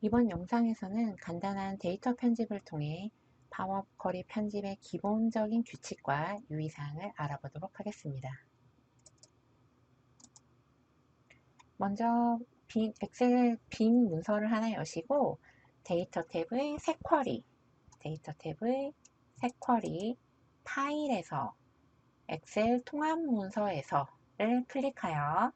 이번 영상에서는 간단한 데이터 편집을 통해 파워 쿼리 편집의 기본적인 규칙과 유의사항을 알아보도록 하겠습니다. 먼저 엑셀 빈 문서를 하나 여시고 데이터 탭의 새 쿼리, 파일에서 엑셀 통합 문서에서를 클릭하여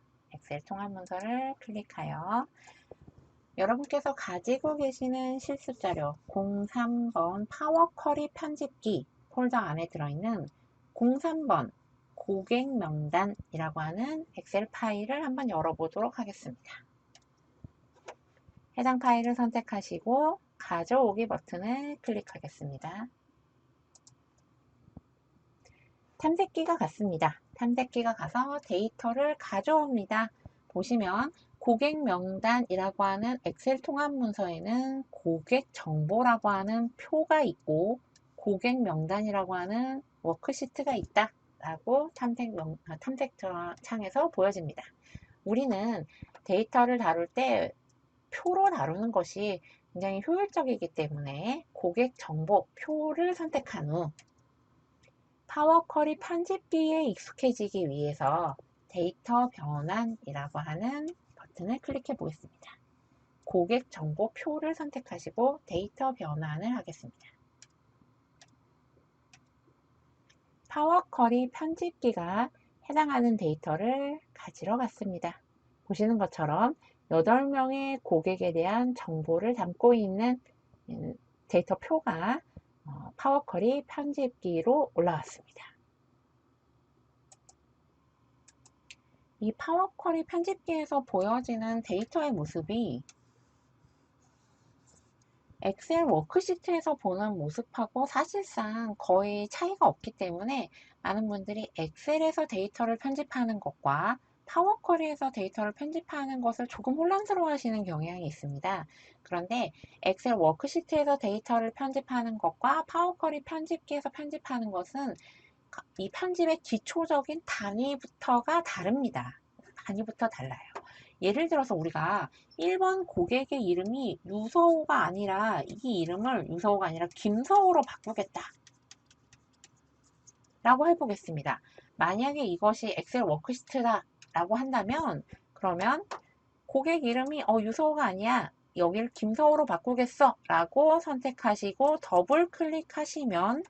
여러분께서 가지고 계시는 실습자료 03번 파워 쿼리 편집기 폴더 안에 들어있는 03번 고객 명단이라고 하는 엑셀 파일을 한번 열어보도록 하겠습니다. 해당 파일을 선택하시고 가져오기 버튼을 클릭하겠습니다. 탐색기가 갔습니다. 탐색기가 가서 데이터를 가져옵니다. 보시면 고객 명단이라고 하는 엑셀 통합 문서에는 고객 정보라고 하는 표가 있고 고객 명단이라고 하는 워크시트가 있다 라고 탐색창에서 보여집니다. 우리는 데이터를 다룰 때 표로 다루는 것이 굉장히 효율적이기 때문에 고객 정보 표를 선택한 후 파워 쿼리 편집기에 익숙해지기 위해서 데이터 변환이라고 하는 버튼을 클릭해 보겠습니다. 고객 정보 표를 선택하시고 데이터 변환을 하겠습니다. 파워 쿼리 편집기가 해당하는 데이터를 가지러 갔습니다. 보시는 것처럼 8명의 고객에 대한 정보를 담고 있는 데이터 표가 파워 쿼리 편집기로 올라왔습니다. 이 파워 쿼리 편집기에서 보여지는 데이터의 모습이 엑셀 워크시트에서 보는 모습하고 사실상 거의 차이가 없기 때문에 많은 분들이 엑셀에서 데이터를 편집하는 것과 파워 쿼리에서 데이터를 편집하는 것을 조금 혼란스러워 하시는 경향이 있습니다. 그런데 엑셀 워크시트에서 데이터를 편집하는 것과 파워 쿼리 편집기에서 편집하는 것은 이 편집의 기초적인 단위부터가 다릅니다. 단위부터 달라요. 예를 들어서 우리가 1번 고객의 이름이 유서호가 아니라 이 이름을 유서호가 아니라 김서호로 바꾸겠다 라고 해보겠습니다. 만약에 이것이 엑셀 워크시트다 라고 한다면 그러면 고객 이름이 유서호가 아니야 여기를 김서호로 바꾸겠어 라고 선택하시고 더블 클릭하시면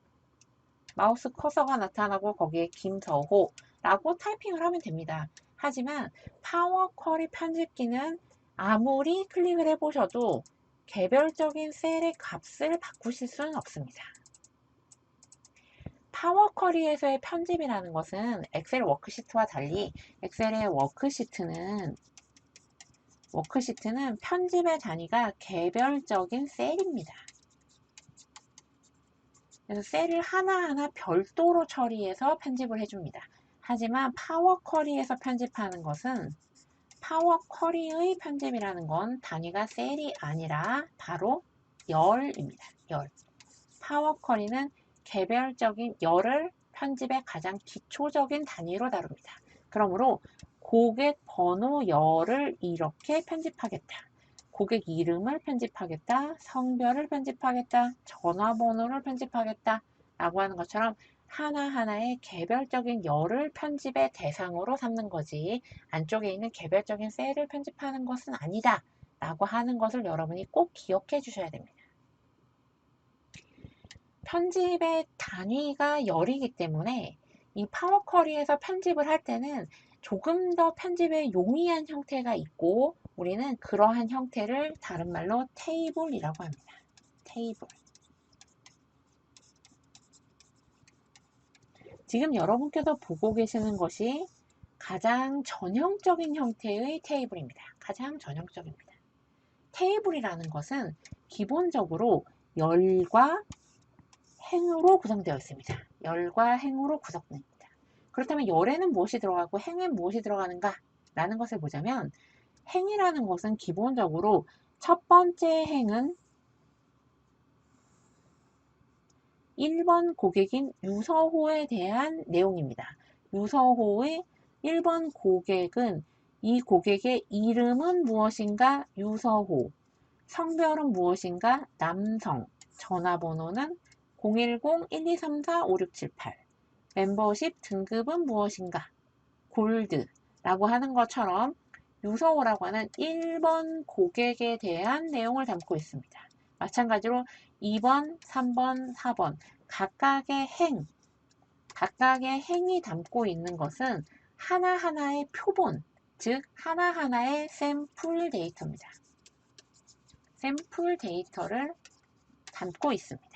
마우스 커서가 나타나고 거기에 김서호 라고 타이핑을 하면 됩니다. 하지만 파워 쿼리 편집기는 아무리 클릭을 해보셔도 개별적인 셀의 값을 바꾸실 수는 없습니다. 파워 쿼리에서의 편집이라는 것은 엑셀 워크시트와 달리 엑셀의 워크시트는 편집의 단위가 개별적인 셀입니다. 그래서 셀을 하나하나 별도로 처리해서 편집을 해줍니다. 하지만 파워 쿼리에서 편집하는 것은 파워 쿼리의 편집이라는 건 단위가 셀이 아니라 바로 열입니다. 열. 파워 쿼리는 개별적인 열을 편집의 가장 기초적인 단위로 다룹니다. 그러므로 고객 번호 열을 이렇게 편집하겠다. 고객 이름을 편집하겠다, 성별을 편집하겠다, 전화번호를 편집하겠다 라고 하는 것처럼 하나하나의 개별적인 열을 편집의 대상으로 삼는 거지 안쪽에 있는 개별적인 셀을 편집하는 것은 아니다 라고 하는 것을 여러분이 꼭 기억해 주셔야 됩니다. 편집의 단위가 열이기 때문에 이 파워 쿼리에서 편집을 할 때는 조금 더 편집에 용이한 형태가 있고 우리는 그러한 형태를 다른 말로 테이블이라고 합니다. 테이블. 지금 여러분께서 보고 계시는 것이 가장 전형적인 형태의 테이블입니다. 가장 전형적입니다. 테이블이라는 것은 기본적으로 열과 행으로 구성되어 있습니다. 열과 행으로 구성됩니다. 그렇다면 열에는 무엇이 들어가고 행에는 무엇이 들어가는가? 라는 것을 보자면 행이라는 것은 기본적으로 첫 번째 행은 1번 고객인 유서호에 대한 내용입니다. 유서호의 1번 고객은 이 고객의 이름은 무엇인가? 유서호. 성별은 무엇인가? 남성. 전화번호는 010-1234-5678. 멤버십 등급은 무엇인가? 골드라고 하는 것처럼 유서오라고 하는 1번 고객에 대한 내용을 담고 있습니다. 마찬가지로 2번, 3번, 4번 각각의 행이 담고 있는 것은 하나하나의 표본, 즉 하나하나의 샘플 데이터입니다. 샘플 데이터를 담고 있습니다.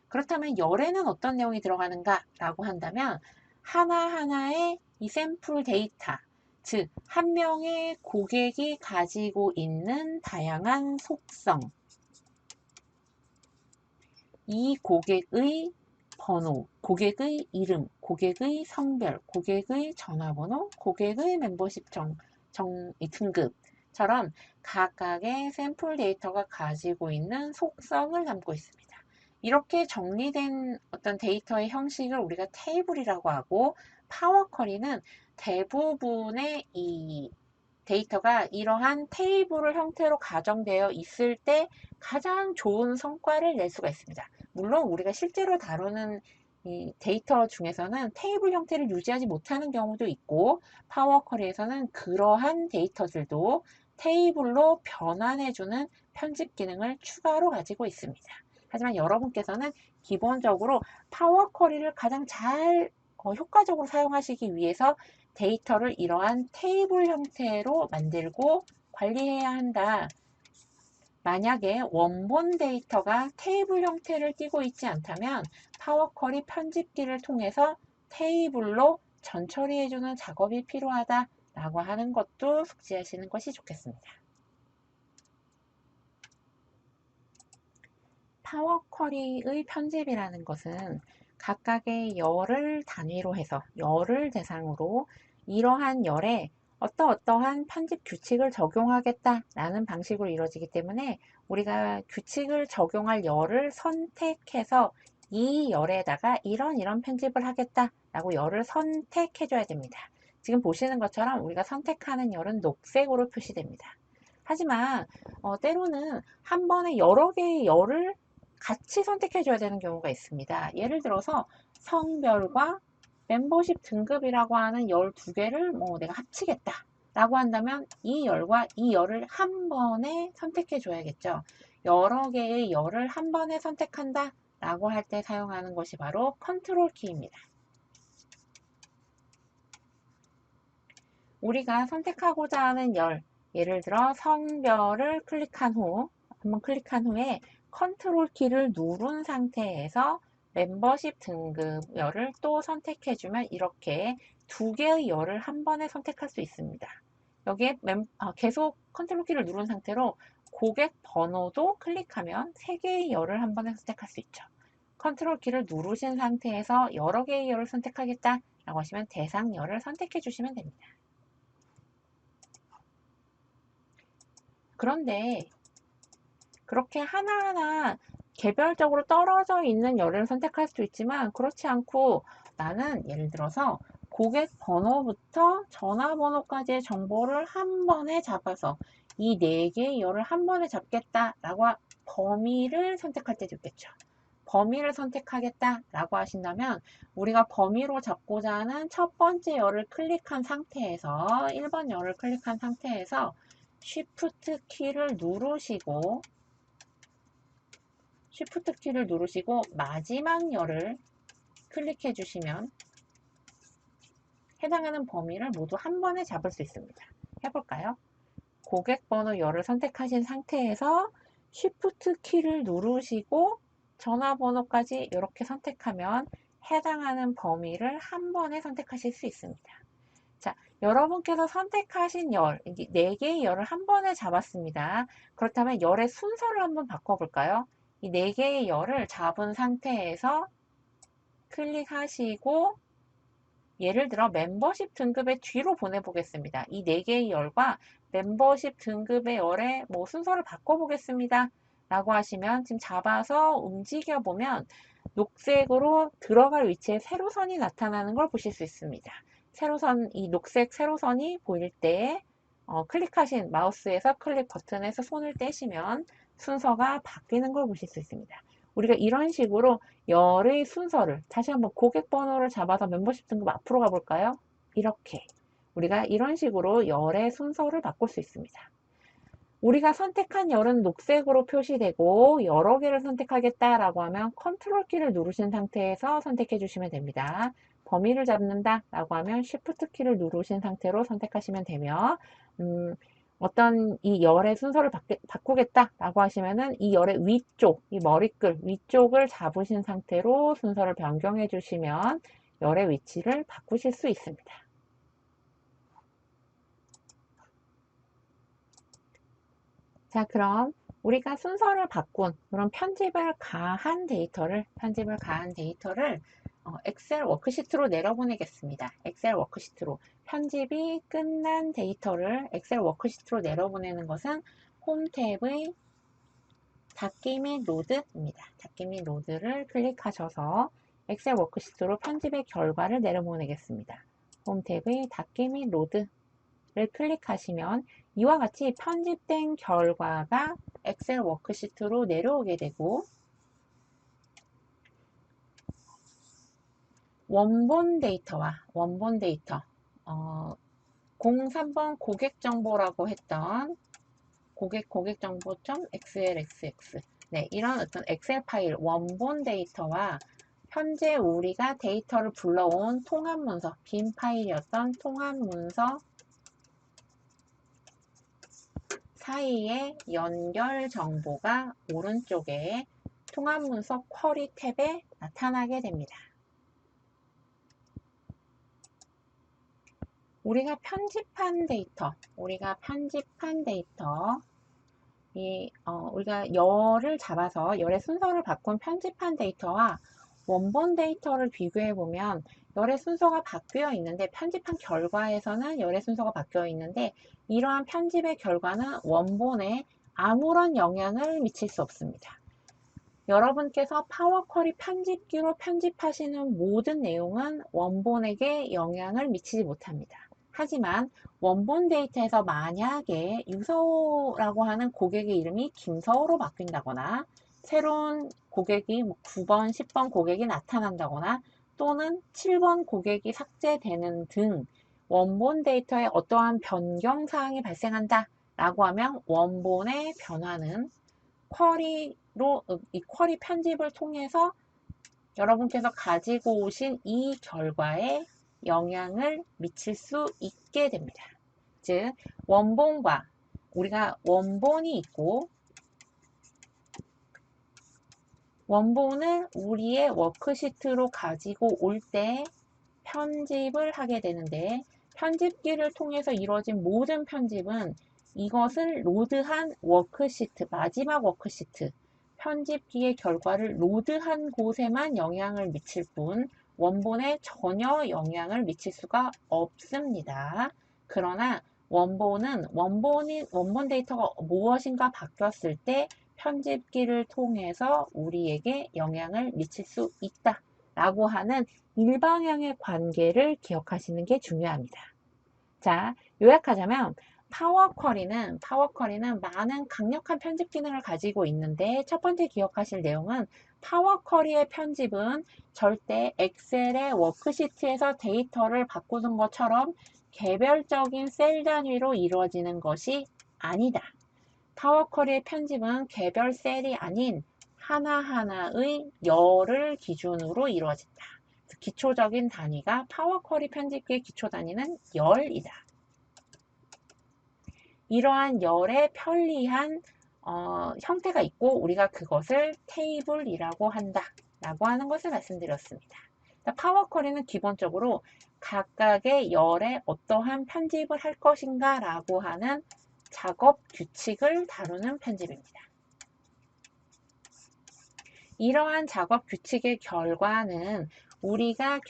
그렇다면 열에는 어떤 내용이 들어가는가 라고 한다면 하나하나의 이 샘플 데이터, 즉 한 명의 고객이 가지고 있는 다양한 속성, 이 고객의 번호, 고객의 이름, 고객의 성별, 고객의 전화번호, 고객의 멤버십 등급처럼 각각의 샘플 데이터가 가지고 있는 속성을 담고 있습니다. 이렇게 정리된 어떤 데이터의 형식을 우리가 테이블이라고 하고, 파워쿼리는 대부분의 이 데이터가 이러한 테이블 형태로 가정되어 있을 때 가장 좋은 성과를 낼 수가 있습니다. 물론 우리가 실제로 다루는 이 데이터 중에서는 테이블 형태를 유지하지 못하는 경우도 있고, 파워쿼리에서는 그러한 데이터들도 테이블로 변환해주는 편집 기능을 추가로 가지고 있습니다. 하지만 여러분께서는 기본적으로 파워쿼리를 가장 잘 효과적으로 사용하시기 위해서 데이터를 이러한 테이블 형태로 만들고 관리해야 한다. 만약에 원본 데이터가 테이블 형태를 띠고 있지 않다면 파워쿼리 편집기를 통해서 테이블로 전처리해주는 작업이 필요하다라고 하는 것도 숙지하시는 것이 좋겠습니다. 파워쿼리의 편집이라는 것은 각각의 열을 단위로 해서 열을 대상으로 이러한 열에 어떠한 편집 규칙을 적용하겠다라는 방식으로 이루어지기 때문에 우리가 규칙을 적용할 열을 선택해서 이 열에다가 이런 편집을 하겠다라고 열을 선택해 줘야 됩니다. 지금 보시는 것처럼 우리가 선택하는 열은 녹색으로 표시됩니다. 하지만 때로는 한 번에 여러 개의 열을 같이 선택해 줘야 되는 경우가 있습니다. 예를 들어서 성별과 멤버십 등급이라고 하는 12개를 내가 합치겠다 라고 한다면 이 열과 이 열을 한 번에 선택해 줘야겠죠. 여러 개의 열을 한 번에 선택한다 라고 할 때 사용하는 것이 바로 컨트롤 키입니다. 우리가 선택하고자 하는 열, 예를 들어 성별을 한번 클릭한 후에 컨트롤 키를 누른 상태에서 멤버십 등급 열을 또 선택해주면 이렇게 두 개의 열을 한 번에 선택할 수 있습니다. 여기에 계속 컨트롤 키를 누른 상태로 고객 번호도 클릭하면 세 개의 열을 한 번에 선택할 수 있죠. 컨트롤 키를 누르신 상태에서 여러 개의 열을 선택하겠다 라고 하시면 대상 열을 선택해 주시면 됩니다. 그런데 그렇게 하나하나 개별적으로 떨어져 있는 열을 선택할 수도 있지만 그렇지 않고 나는 예를 들어서 고객 번호부터 전화번호까지의 정보를 한 번에 잡아서 이 4개의 열을 한 번에 잡겠다라고 범위를 선택할 때도 있겠죠. 범위를 선택하겠다라고 하신다면 우리가 범위로 잡고자 하는 첫 번째 열을 클릭한 상태에서 1번 열을 클릭한 상태에서 Shift 키를 누르시고 마지막 열을 클릭해 주시면 해당하는 범위를 모두 한 번에 잡을 수 있습니다. 해볼까요? 고객 번호 열을 선택하신 상태에서 Shift 키를 누르시고 전화번호까지 이렇게 선택하면 해당하는 범위를 한 번에 선택하실 수 있습니다. 자, 여러분께서 선택하신 열, 4개의 열을 한 번에 잡았습니다. 그렇다면 열의 순서를 한번 바꿔볼까요? 이 4개의 열을 잡은 상태에서 클릭하시고 예를 들어 멤버십 등급의 뒤로 보내보겠습니다. 이 4개의 열과 멤버십 등급의 열의 순서를 바꿔보겠습니다. 라고 하시면 지금 잡아서 움직여보면 녹색으로 들어갈 위치에 세로선이 나타나는 걸 보실 수 있습니다. 이 녹색 세로선이 보일 때 클릭하신 마우스에서 클릭 버튼에서 손을 떼시면 순서가 바뀌는 걸 보실 수 있습니다. 우리가 이런 식으로 열의 순서를 다시 한번 고객 번호를 잡아서 멤버십 등급 앞으로 가볼까요? 이렇게 우리가 이런 식으로 열의 순서를 바꿀 수 있습니다. 우리가 선택한 열은 녹색으로 표시되고 여러 개를 선택하겠다라고 하면 컨트롤 키를 누르신 상태에서 선택해 주시면 됩니다. 범위를 잡는다 라고 하면 Shift 키를 누르신 상태로 선택하시면 되며 어떤 이 열의 순서를 바꾸겠다 라고 하시면은 이 열의 위쪽, 이 머리끌 위쪽을 잡으신 상태로 순서를 변경해 주시면 열의 위치를 바꾸실 수 있습니다. 자, 그럼 우리가 순서를 바꾼 그런 편집을 가한 데이터를 엑셀 워크시트로 내려보내겠습니다. 엑셀 워크시트로 편집이 끝난 데이터를 엑셀 워크시트로 내려보내는 것은 홈 탭의 닫기 및 로드입니다. 닫기 및 로드를 클릭하셔서 엑셀 워크시트로 편집의 결과를 내려보내겠습니다. 홈 탭의 닫기 및 로드 를 클릭하시면 이와 같이 편집된 결과가 엑셀 워크시트로 내려오게 되고 원본 데이터 03번 고객 정보라고 했던 고객정보.xlxx 네, 이런 어떤 엑셀 파일 원본 데이터와 현재 우리가 데이터를 불러온 통합 문서 빈 파일이었던 통합 문서 사이의 연결 정보가 오른쪽에 통합문서 쿼리 탭에 나타나게 됩니다. 우리가 편집한 데이터, 우리가 열을 잡아서 열의 순서를 바꾼 편집한 데이터와 원본 데이터를 비교해 보면 열의 순서가 바뀌어 있는데 편집한 결과에서는 열의 순서가 바뀌어 있는데 이러한 편집의 결과는 원본에 아무런 영향을 미칠 수 없습니다. 여러분께서 파워쿼리 편집기로 편집하시는 모든 내용은 원본에게 영향을 미치지 못합니다. 하지만 원본 데이터에서 만약에 유서호라고 하는 고객의 이름이 김서호로 바뀐다거나 새로운 고객이 9번, 10번 고객이 나타난다거나 또는 7번 고객이 삭제되는 등 원본 데이터에 어떠한 변경사항이 발생한다 라고 하면 원본의 변화는 이 쿼리 편집을 통해서 여러분께서 가지고 오신 이 결과에 영향을 미칠 수 있게 됩니다. 즉, 원본과 우리가 원본이 있고 원본을 우리의 워크시트로 가지고 올 때 편집을 하게 되는데 편집기를 통해서 이루어진 모든 편집은 이것을 로드한 워크시트, 마지막 워크시트, 편집기의 결과를 로드한 곳에만 영향을 미칠 뿐 원본에 전혀 영향을 미칠 수가 없습니다. 그러나 원본 데이터가 무엇인가 바뀌었을 때 편집기를 통해서 우리에게 영향을 미칠 수 있다 라고 하는 일방향의 관계를 기억하시는 게 중요합니다. 자, 요약하자면 파워쿼리는 많은 강력한 편집 기능을 가지고 있는데 첫 번째 기억하실 내용은 파워쿼리의 편집은 절대 엑셀의 워크시트에서 데이터를 바꾸는 것처럼 개별적인 셀 단위로 이루어지는 것이 아니다. 파워쿼리의 편집은 개별 셀이 아닌 하나하나의 열을 기준으로 이루어진다. 기초적인 단위가 파워쿼리 편집기의 기초 단위는 열이다. 이러한 열의 편리한 형태가 있고 우리가 그것을 테이블이라고 한다 라고 하는 것을 말씀드렸습니다. 파워쿼리는 기본적으로 각각의 열에 어떠한 편집을 할 것인가 라고 하는 작업 규칙을 다루는 편집입니다. 이러한 작업 규칙의 결과는 우리가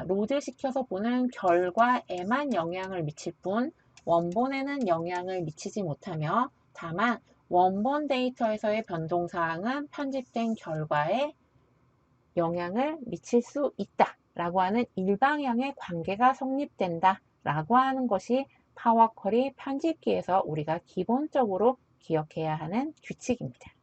로드시켜서 보는 결과에만 영향을 미칠 뿐 원본에는 영향을 미치지 못하며 다만 원본 데이터에서의 변동사항은 편집된 결과에 영향을 미칠 수 있다 라고 하는 일방향의 관계가 성립된다 라고 하는 것이 파워쿼리 편집기에서 우리가 기본적으로 기억해야 하는 규칙입니다.